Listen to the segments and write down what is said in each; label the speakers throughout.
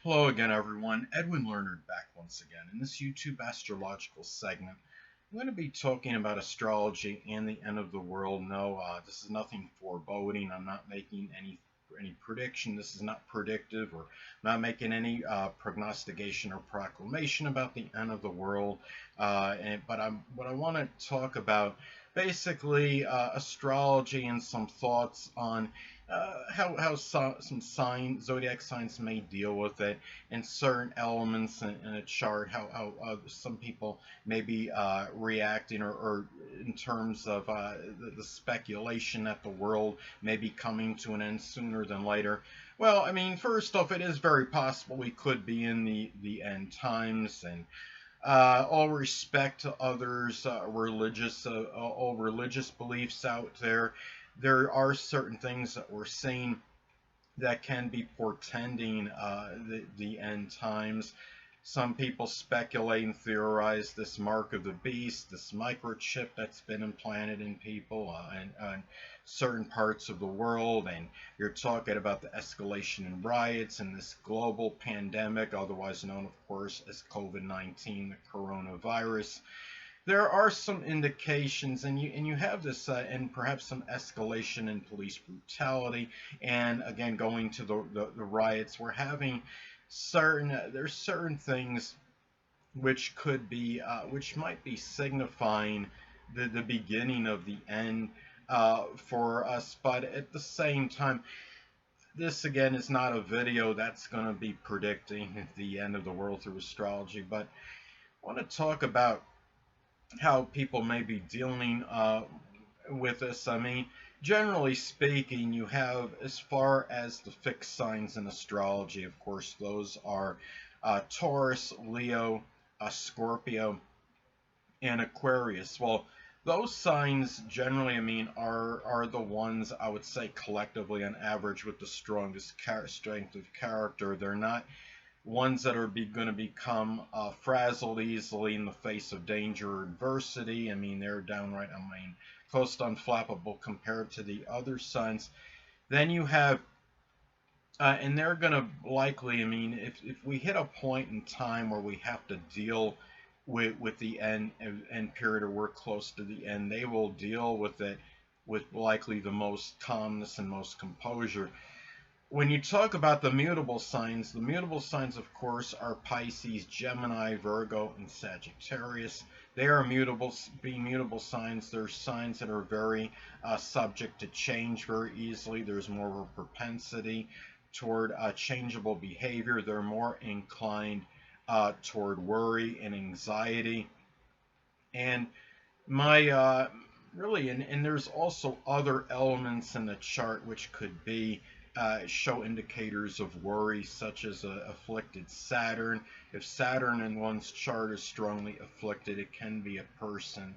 Speaker 1: Hello again, everyone. Edwin Learnard back once again. In this YouTube astrological segment, I'm going to be talking about astrology and the end of the world. No, this is nothing foreboding. I'm not making any prediction. This is not predictive or not making any prognostication or proclamation about the end of the world. What I want to talk about basically astrology and some thoughts on some zodiac signs may deal with it and certain elements in a chart, how some people may be reacting or in terms of the speculation that the world may be coming to an end sooner than later. Well, I mean, first off, it is very possible we could be in the end times, and all respect to others, all religious beliefs out there. There are certain things that we're seeing that can be portending the end times. Some people speculate and theorize this mark of the beast, this microchip that's been implanted in people and certain parts of the world. And you're talking about the escalation in riots and this global pandemic, otherwise known, of course, as COVID-19, the coronavirus. There are some indications, and you have this, and perhaps some escalation in police brutality, and again going to the riots. We're having there's certain things which could be, which might be signifying the beginning of the end for us, but at the same time, this again is not a video that's going to be predicting the end of the world through astrology, but I want to talk about how people may be dealing with this. I mean, generally speaking, you have, as far as the fixed signs in astrology, of course, those are Taurus, Leo, Scorpio, and Aquarius. Well, those signs generally, I mean, are the ones I would say collectively on average with the strongest strength of character. They're not ones that are going to become frazzled easily in the face of danger or adversity. I mean, they're downright, I mean, close to unflappable compared to the other signs. Then you have, and they're going to likely, I mean, if we hit a point in time where we have to deal with the end period, or we're close to the end, they will deal with it with likely the most calmness and most composure. When you talk about the mutable signs, of course, are Pisces, Gemini, Virgo, and Sagittarius. They are mutable, being mutable signs. They're signs that are very subject to change very easily. There's more of a propensity toward changeable behavior. They're more inclined toward worry and anxiety. And my really, and there's also other elements in the chart which could be show indicators of worry, such as afflicted Saturn. If Saturn in one's chart is strongly afflicted, it can be a person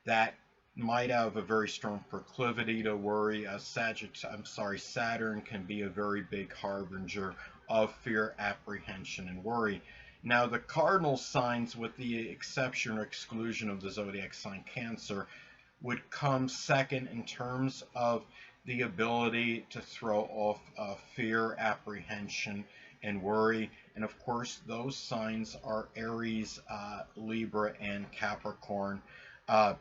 Speaker 1: that might have a very strong proclivity to worry. Saturn can be a very big harbinger of fear, apprehension, and worry. Now, the cardinal signs, with the exception or exclusion of the zodiac sign Cancer, would come second in terms of the ability to throw off fear, apprehension, and worry. And of course, those signs are Aries, Libra, and Capricorn. Uh,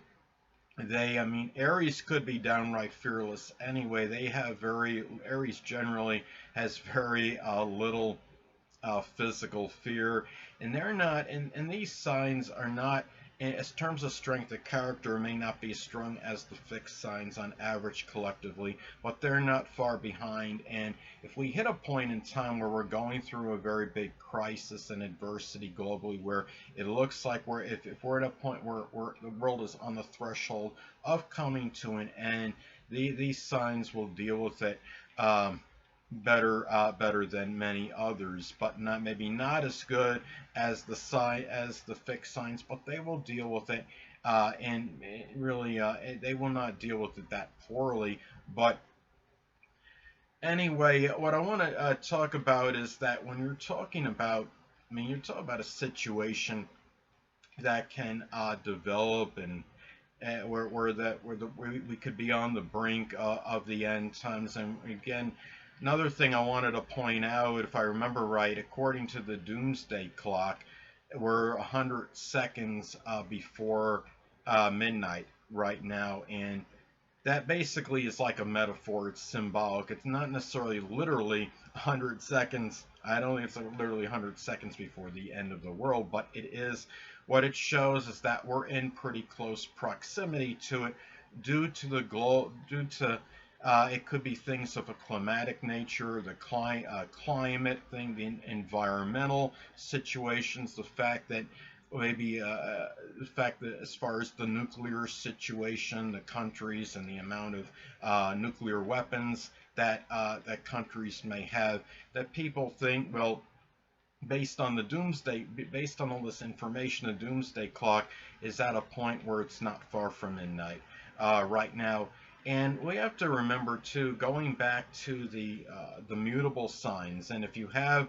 Speaker 1: I mean, Aries could be downright fearless anyway. Aries generally has very little physical fear, and they're not, and these signs are not, in terms of strength of character, may not be as strong as the fixed signs on average collectively, but they're not far behind. And if we hit a point in time where we're going through a very big crisis and adversity globally, where it looks like if we're at a point where the world is on the threshold of coming to an end, these signs will deal with it. Better than many others, but maybe not as good as the fixed signs, but they will deal with it, and really they will not deal with it that poorly. But anyway, what I want to talk about is that when you're talking about, I mean, you're talking about a situation that can develop, and where we could be on the brink of the end times, and again, Another thing I wanted to point out, if I remember right, according to the doomsday clock, we're 100 seconds before midnight right now, and that basically is like a metaphor. It's symbolic. It's not necessarily literally 100 seconds. I don't think it's like literally 100 seconds before the end of the world, but it is. What it shows is that we're in pretty close proximity to it due to the due to it could be things of a climatic nature, the climate thing, the environmental situations, the fact that maybe the fact that as far as the nuclear situation, the countries and the amount of nuclear weapons that that countries may have, that people think, well, based on all this information, the doomsday clock is at a point where it's not far from midnight right now. And we have to remember too, going back to the mutable signs, and if you have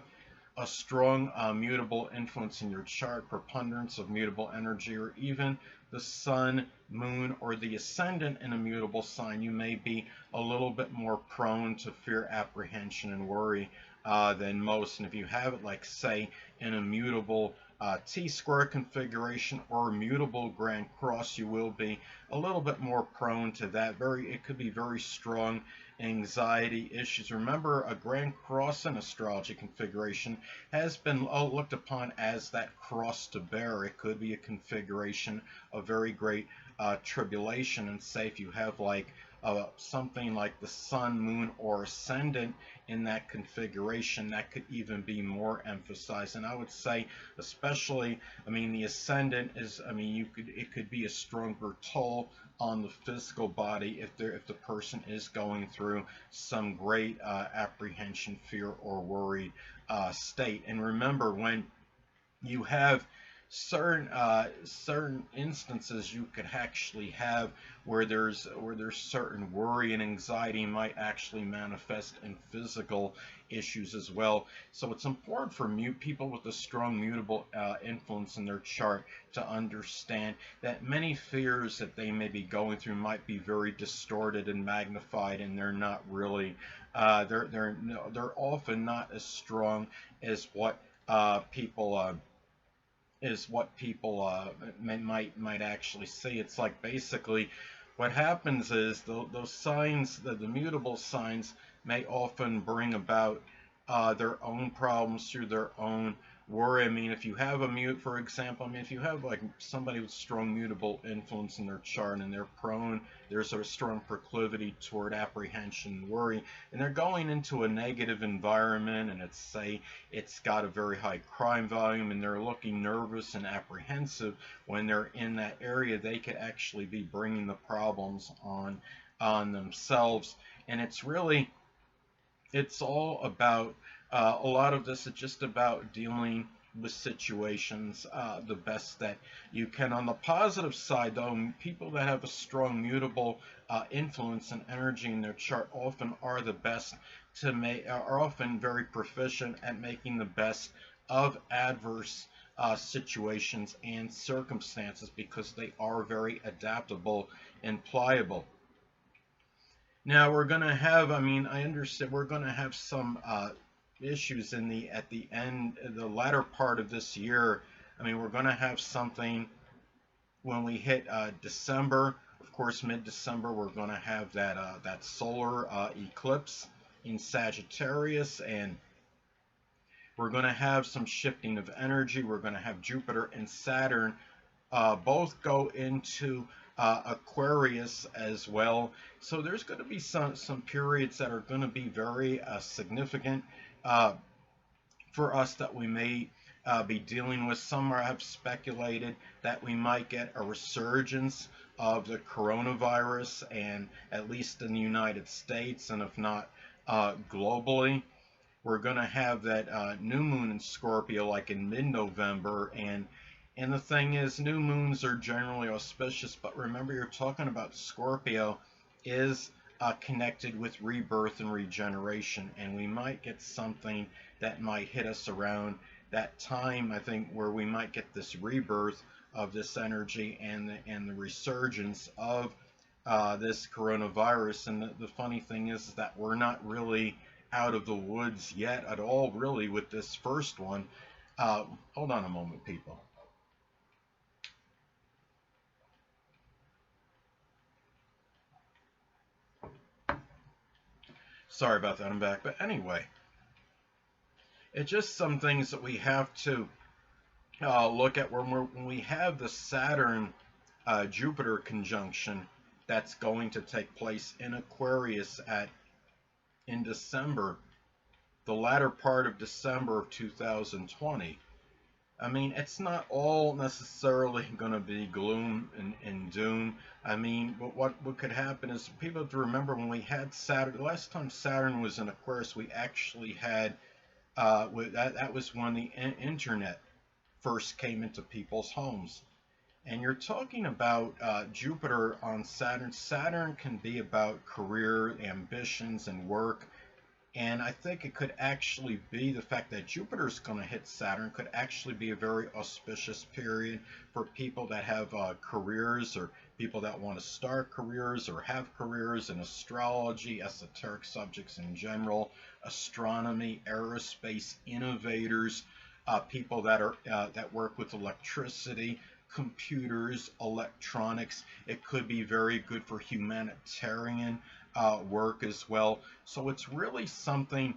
Speaker 1: a strong mutable influence in your chart, preponderance of mutable energy, or even the sun, moon, or the ascendant in a mutable sign, you may be a little bit more prone to fear, apprehension, and worry than most. And if you have it, like, say, in a mutable T-square configuration or a mutable Grand Cross, you will be a little bit more prone to that. It could be very strong anxiety issues. Remember, a Grand Cross in astrology configuration has been looked upon as that cross to bear. It could be a configuration of very great tribulation. And say if you have like something like the sun, moon, or ascendant in that configuration, that could even be more emphasized. And I would say, especially, I mean, the ascendant is, I mean, it could be a stronger toll on the physical body if the person is going through some great apprehension, fear, or worried state. And remember, when you have certain instances you could actually have where there's certain worry and anxiety might actually manifest in physical issues as well. So it's important for people with a strong mutable influence in their chart to understand that many fears that they may be going through might be very distorted and magnified, and they're not really they're often not as strong as what people might actually see. It's like basically what happens is those signs, the mutable signs, may often bring about their own problems through their own worry. I mean, if you have a for example, I mean, if you have like somebody with strong mutable influence in their chart and they're prone, there's a strong proclivity toward apprehension and worry, and they're going into a negative environment, and it's got a very high crime volume, and they're looking nervous and apprehensive when they're in that area, they could actually be bringing the problems on themselves. And it's all about a lot of this is just about dealing with situations the best that you can. On the positive side, though, people that have a strong mutable influence and energy in their chart often are the best are often very proficient at making the best of adverse situations and circumstances because they are very adaptable and pliable. Now we're going to have, I mean, I understand we're going to have some issues at the end, the latter part of this year. I mean, we're going to have something when we hit December. Of course, mid-December, we're going to have that solar eclipse in Sagittarius, and we're going to have some shifting of energy. We're going to have Jupiter and Saturn both go into Aquarius as well. So there's going to be some periods that are going to be very significant for us that we may be dealing with. Some have speculated that we might get a resurgence of the coronavirus, and at least in the United States, and if not globally. We're going to have that new moon in Scorpio like in mid-November, and the thing is, new moons are generally auspicious, but remember, you're talking about Scorpio is connected with rebirth and regeneration, and we might get something that might hit us around that time, I think, where we might get this rebirth of this energy and the resurgence of this coronavirus. And the funny thing is that we're not really out of the woods yet at all, really, with this first one. Uh, Hold on a moment, people. Sorry about that, I'm back. But anyway, it's just some things that we have to look at when we have the Saturn Jupiter conjunction that's going to take place in Aquarius in December, the latter part of December of 2020. I mean, it's not all necessarily going to be gloom and doom. I mean, but what could happen is people have to remember when we had Saturn, the last time Saturn was in Aquarius, we actually had, that was when the internet first came into people's homes. And you're talking about Jupiter on Saturn. Saturn can be about career, ambitions, and work. And I think it could actually be the fact that Jupiter's going to hit Saturn could actually be a very auspicious period for people that have careers, or people that want to start careers or have careers in astrology, esoteric subjects in general, astronomy, aerospace, innovators, people that work with electricity, computers, electronics. It could be very good for humanitarian work as well. So it's really something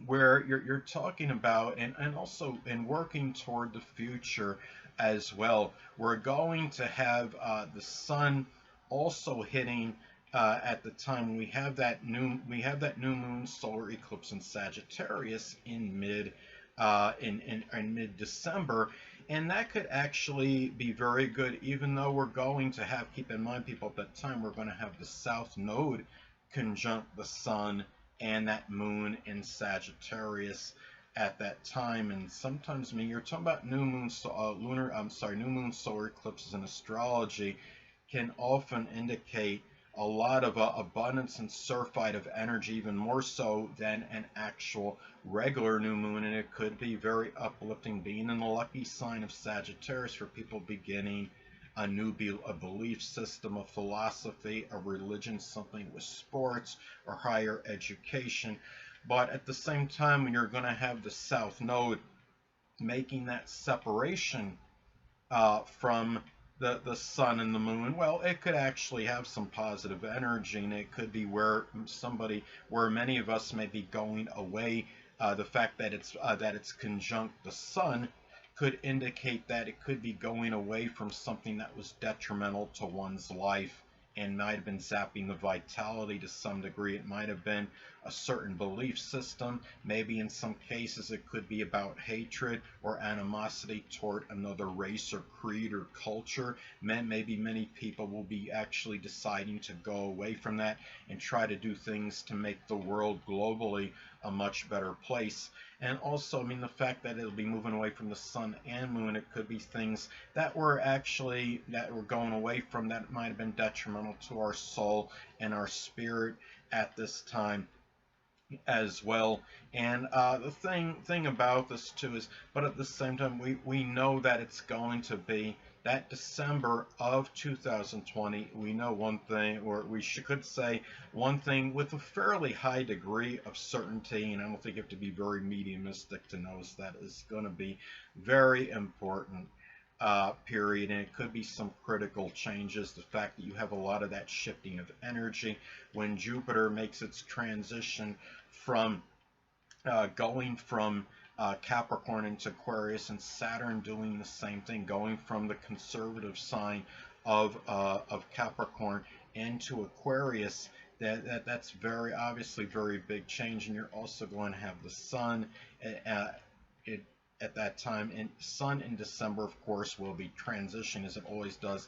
Speaker 1: where you're talking about, and also in working toward the future as well. We're going to have the sun also hitting at the time we have that new moon solar eclipse in Sagittarius in mid December, and that could actually be very good, even though we're going to have, keep in mind, people, at that time we're going to have the south node conjunct the sun and that moon in Sagittarius at that time. And sometimes, I mean, you're talking about new moon solar eclipses in astrology can often indicate a lot of abundance and surfeit of energy, even more so than an actual regular new moon. And it could be very uplifting, being in the lucky sign of Sagittarius for people beginning a belief system, a philosophy, a religion, something with sports or higher education. But at the same time, when you're going to have the south node making that separation from the sun and the moon, well, it could actually have some positive energy, and it could be where many of us may be going away. The fact that it's conjunct the sun could indicate that it could be going away from something that was detrimental to one's life and might have been zapping the vitality to some degree. It might have been a certain belief system. Maybe in some cases it could be about hatred or animosity toward another race or creed or culture. Maybe many people will be actually deciding to go away from that and try to do things to make the world globally a much better place. And also, I mean, the fact that it'll be moving away from the sun and moon, it could be things that we're going away from that might have been detrimental to our soul and our spirit at this time as well. And the thing about this too is, but at the same time, we know that it's going to be that December of 2020. We know one thing, or could say one thing with a fairly high degree of certainty, and I don't think you have to be very mediumistic to notice that is going to be very important period, and it could be some critical changes. The fact that you have a lot of that shifting of energy when Jupiter makes its transition from going from Capricorn into Aquarius, and Saturn doing the same thing, going from the conservative sign of Capricorn into Aquarius. That's very obviously very big change, and you're also going to have the Sun at that time. And Sun in December, of course, will be transition, as it always does,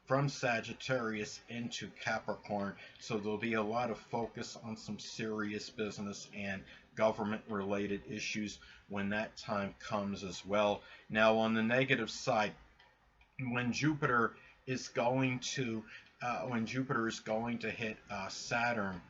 Speaker 1: from Sagittarius into Capricorn. So there'll be a lot of focus on some serious business and government related issues when that time comes as well. Now, on the negative side, when Jupiter is going to hit Saturn,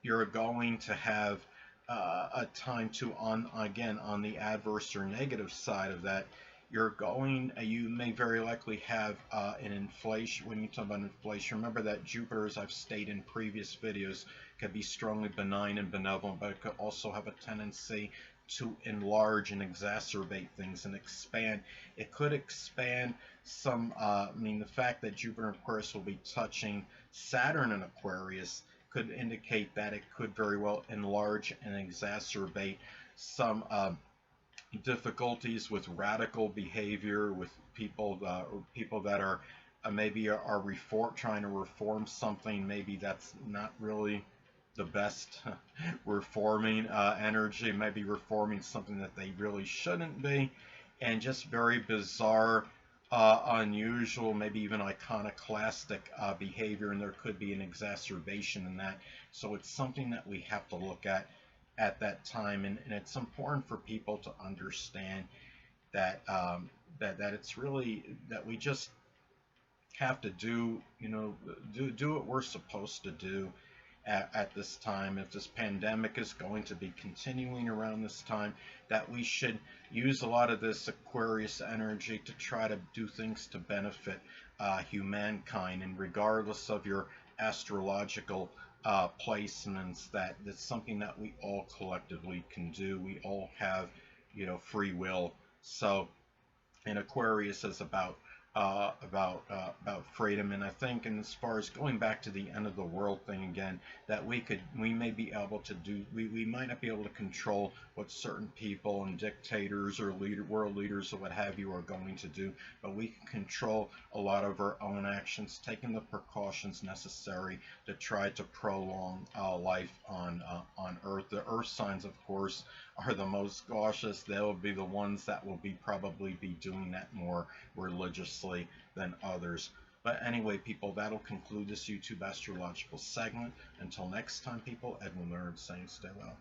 Speaker 1: you're going to have a time to, on the adverse or negative side of that, you may very likely have an inflation. When you talk about inflation, remember that Jupiter, as I've stated in previous videos, could be strongly benign and benevolent, but it could also have a tendency to enlarge and exacerbate things and expand. It could expand some, I mean, the fact that Jupiter in Aquarius will be touching Saturn in Aquarius could indicate that it could very well enlarge and exacerbate some difficulties with radical behavior, with people that are maybe are trying to reform something maybe that's not really the best reforming energy, maybe reforming something that they really shouldn't be, and just very bizarre, unusual, maybe even iconoclastic behavior, and there could be an exacerbation in that. So it's something that we have to look at that time, and it's important for people to understand that that it's really that we just have to do, do what we're supposed to do at this time. If this pandemic is going to be continuing around this time, that we should use a lot of this Aquarius energy to try to do things to benefit humankind, and regardless of your astrological placements, that's something that we all collectively can do. We all have, free will. So, and Aquarius is about freedom. And I think, and as far as going back to the end of the world thing again, that we may be able to do, we might not be able to control what certain people and dictators or world leaders or what have you are going to do, but we can control a lot of our own actions, taking the precautions necessary to try to prolong life on Earth. The Earth signs, of course, are the most cautious. They'll be the ones that will probably be doing that more religiously than others. But anyway, people, that'll conclude this YouTube astrological segment. Until next time, people, Edwin Learnard saying stay well.